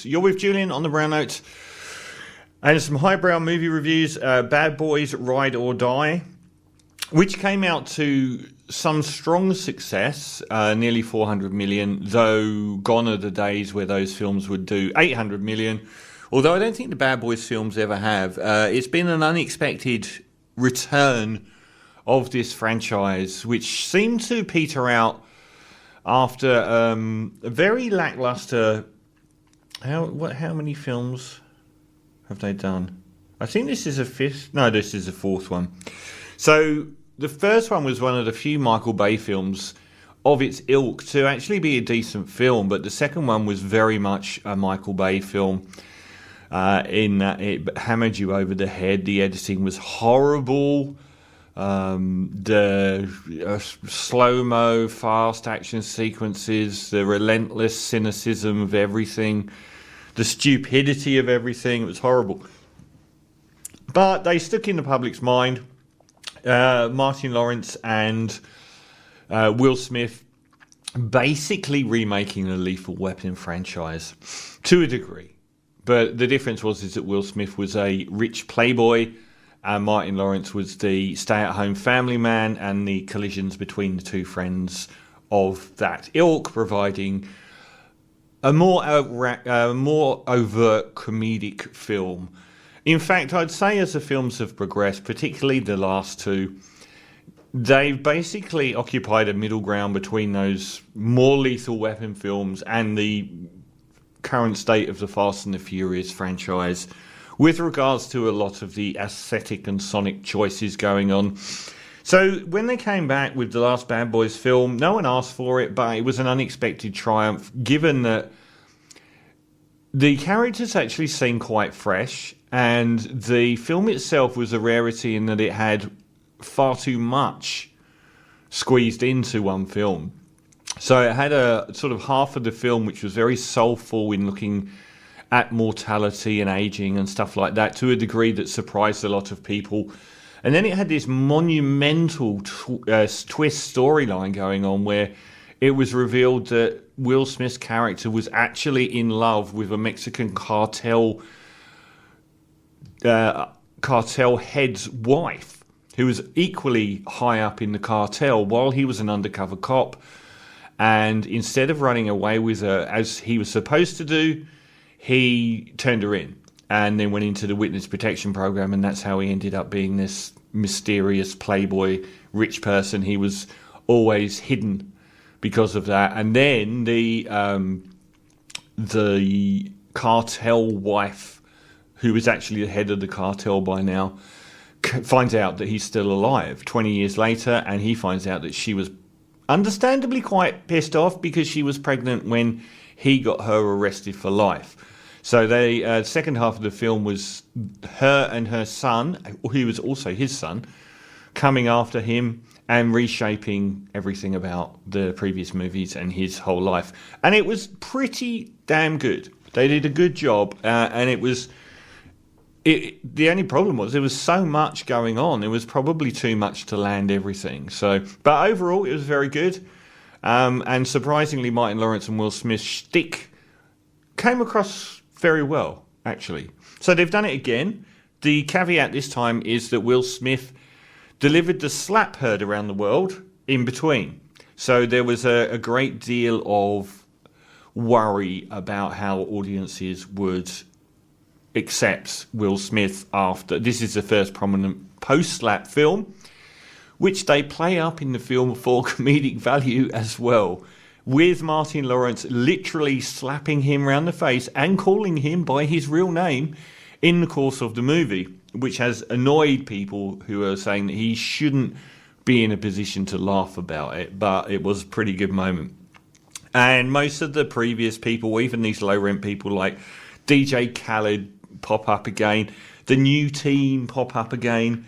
Notes. You're with Julian on the Brown Notes. And some highbrow movie reviews. Bad Boys, Ride or Die, which came out to some strong success, nearly 400 million, though gone are the days where those films would do 800 million. Although I don't think the Bad Boys films ever have. It's been an unexpected return of this franchise, which seemed to peter out after a very lackluster... How many films have they done? I think this is a fifth... No, this is the fourth one. So the first one was one of the few Michael Bay films of its ilk to actually be a decent film, but the second one was very much a Michael Bay film in that it hammered you over the head. The editing was horrible. The slow-mo, fast action sequences, the relentless cynicism of everything, the stupidity of everything, it was horrible. But they stuck in the public's mind. Martin Lawrence and Will Smith basically remaking the Lethal Weapon franchise to a degree. But the difference is that Will Smith was a rich playboy and Martin Lawrence was the stay-at-home family man, and the collisions between the two friends of that ilk providing a more overt comedic film. In fact, I'd say as the films have progressed, particularly the last two, they've basically occupied a middle ground between those more Lethal Weapon films and the current state of the Fast and the Furious franchise with regards to a lot of the aesthetic and sonic choices going on. So when they came back with the last Bad Boys film, no one asked for it, but it was an unexpected triumph given that the characters actually seemed quite fresh, and the film itself was a rarity in that it had far too much squeezed into one film. So it had a sort of half of the film which was very soulful in looking at mortality and aging and stuff like that to a degree that surprised a lot of people. And then it had this monumental twist storyline going on where it was revealed that Will Smith's character was actually in love with a Mexican cartel head's wife, who was equally high up in the cartel while he was an undercover cop. And instead of running away with her as he was supposed to do, he turned her in and then went into the witness protection program, and that's how he ended up being this mysterious playboy rich person. He was always hidden because of that. And then the cartel wife, who is actually the head of the cartel by now, finds out that he's still alive 20 years later, and he finds out that she was understandably quite pissed off because she was pregnant when he got her arrested for life. So the second half of the film was her and her son, who was also his son, coming after him and reshaping everything about the previous movies and his whole life. And it was pretty damn good. They did a good job, and it was... the only problem was there was so much going on. It was probably too much to land everything. But overall, it was very good. And surprisingly, Martin Lawrence and Will Smith's shtick came across very well, actually. So they've done it again. The caveat this time is that Will Smith delivered the slap heard around the world in between. So there was a great deal of worry about how audiences would accept Will Smith after. This is the first prominent post-slap film, which they play up in the film for comedic value as well, with Martin Lawrence literally slapping him around the face and calling him by his real name in the course of the movie, which has annoyed people who are saying that he shouldn't be in a position to laugh about it, but it was a pretty good moment. And most of the previous people, even these low-rent people like DJ Khaled, pop up again, the new team pop up again.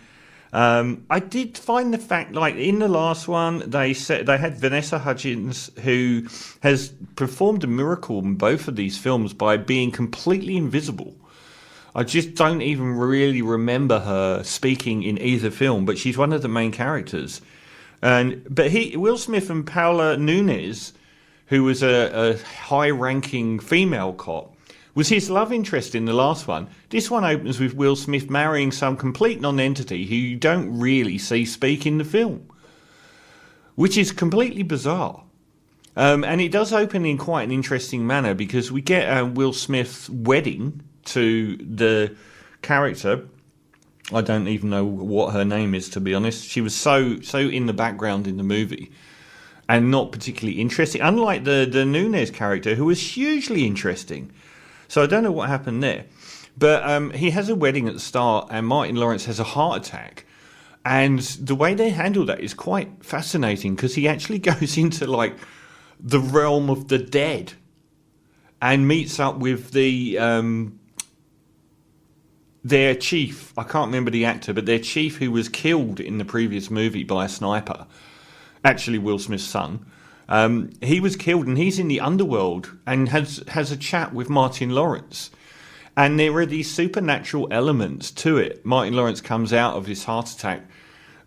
I did find the fact, like in the last one, they had Vanessa Hudgens, who has performed a miracle in both of these films by being completely invisible. I just don't even really remember her speaking in either film, but she's one of the main characters. But Will Smith and Paula Nunes, who was a high-ranking female cop, was his love interest in the last one. This one opens with Will Smith marrying some complete non-entity who you don't really see speak in the film, which is completely bizarre. And it does open in quite an interesting manner because we get Will Smith's wedding to the character. I don't even know what her name is, to be honest. She was so in the background in the movie and not particularly interesting, unlike the Nunez character, who was hugely interesting. So I don't know what happened there. But he has a wedding at the start and Martin Lawrence has a heart attack. And the way they handle that is quite fascinating because he actually goes into like the realm of the dead and meets up with their chief. I can't remember the actor, but their chief who was killed in the previous movie by a sniper. Actually, Will Smith's son. He was killed and he's in the underworld and has a chat with Martin Lawrence. And there are these supernatural elements to it. Martin Lawrence comes out of this heart attack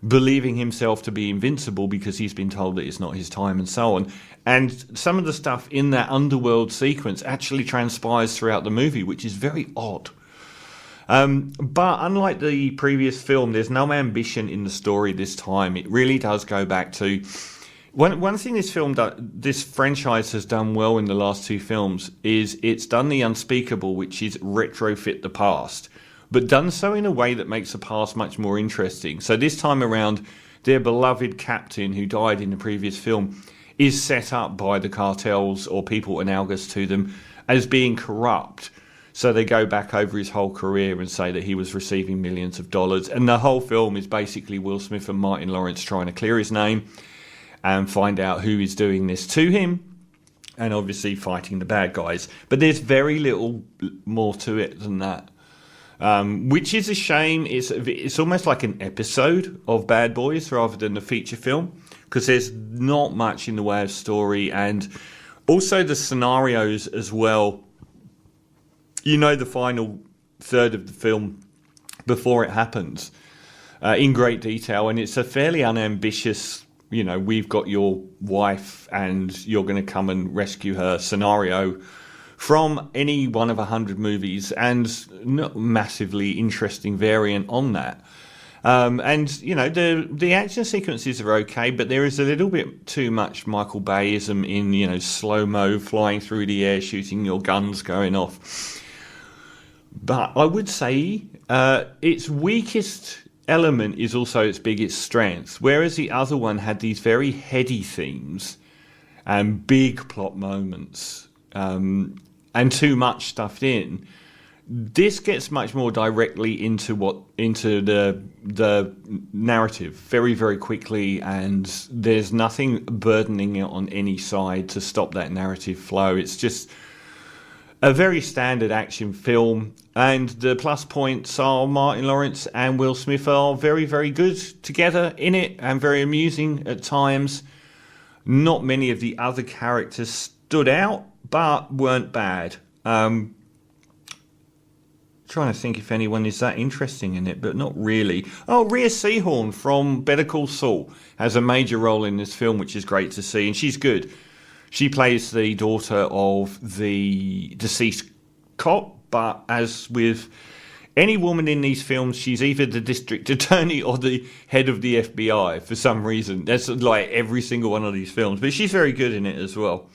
believing himself to be invincible because he's been told that it's not his time and so on. And some of the stuff in that underworld sequence actually transpires throughout the movie, which is very odd. But unlike the previous film, there's no ambition in the story this time. It really does go back to... One thing this franchise has done well in the last two films is it's done the unspeakable, which is retrofit the past, but done so in a way that makes the past much more interesting. So this time around, their beloved captain who died in the previous film is set up by the cartels or people analogous to them as being corrupt. So they go back over his whole career and say that he was receiving millions of dollars. And the whole film is basically Will Smith and Martin Lawrence trying to clear his name and find out who is doing this to him, and obviously fighting the bad guys. But there's very little more to it than that, which is a shame. It's almost like an episode of Bad Boys rather than a feature film, because there's not much in the way of story, and also the scenarios as well. You know the final third of the film before it happens in great detail, and it's a fairly unambitious, you know, we've got your wife and you're going to come and rescue her scenario from any one of 100 movies, and not massively interesting variant on that. And, you know, the action sequences are okay, but there is a little bit too much Michael Bayism in, you know, slow-mo, flying through the air, shooting your guns going off. But I would say its weakest element is also its biggest strength, whereas the other one had these very heady themes and big plot moments and too much stuffed in. This gets much more directly into the narrative very, very quickly, and there's nothing burdening it on any side to stop that narrative flow. It's just a very standard action film, and the plus points are Martin Lawrence and Will Smith are very, very good together in it and very amusing at times. Not many of the other characters stood out, but weren't bad. Trying to think if anyone is that interesting in it, but not really. Oh, Rhea Seehorn from Better Call Saul has a major role in this film, which is great to see, and she's good. She plays the daughter of the deceased cop, but as with any woman in these films, she's either the district attorney or the head of the FBI for some reason. That's like every single one of these films, but she's very good in it as well.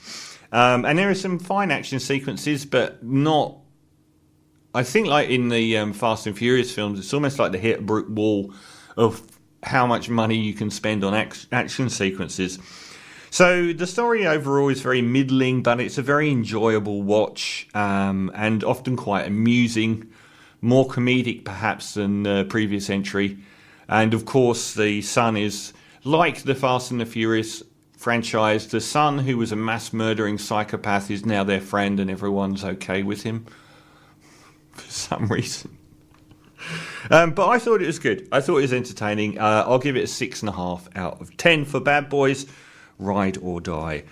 And there are some fine action sequences, but not... I think like in the Fast and Furious films, it's almost like they hit a brick wall of how much money you can spend on action sequences. So the story overall is very middling, but it's a very enjoyable watch and often quite amusing, more comedic perhaps than the previous entry. And of course the son is, like the Fast and the Furious franchise, the son who was a mass murdering psychopath is now their friend and everyone's okay with him for some reason. But I thought it was good. I thought it was entertaining. I'll give it a 6.5 out of 10 for Bad Boys. Ride or die.